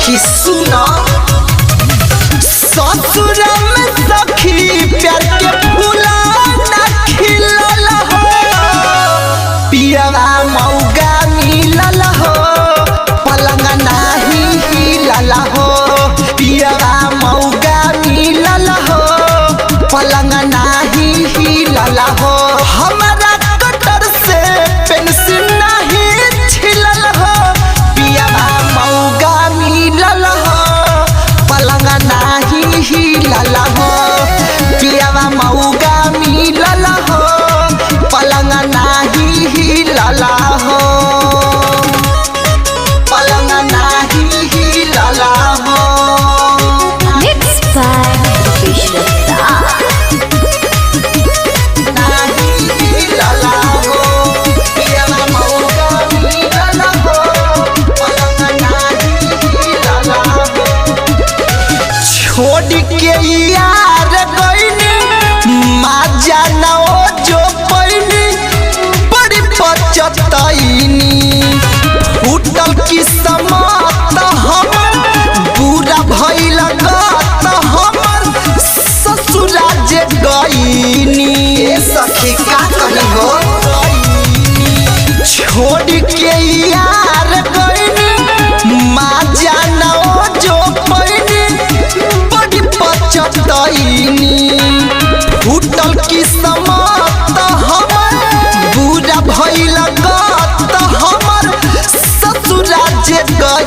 सखी सुना ससुर में सखी प्यार के फूला ना खिलल हो पियवा मौगा मिलल हो पलंग नाही हिलल हो पियवा मौगा मिलल हो पलंग नाही हिलल हो हमारा कटर से पेंसिल नहीं छिलल हो पियवा मौगा मिलल हो पलंग नाही हिलल हो पियवा मौगा मिलल हो पलंग नाही हिलल हो पलंग नाही हिलल हो Mixed by Vishnu नाही हिलल हो पियवा मौगा मिलल हो पलंग नाही हिलल हो छोड़ के यार गईनी माजा ना जो पैनी बड़ी पचतैनी फूटल किस्मत हमर बुरा भइल गत हमर ससुरा जे गईनी सखी का कही हो छोड़ के यार गईनी माजा ना जो पैनी बड़ी पचतैनी फूटल किस्मत हमर बुरा भइल गत हमर ससुरा जे गईनी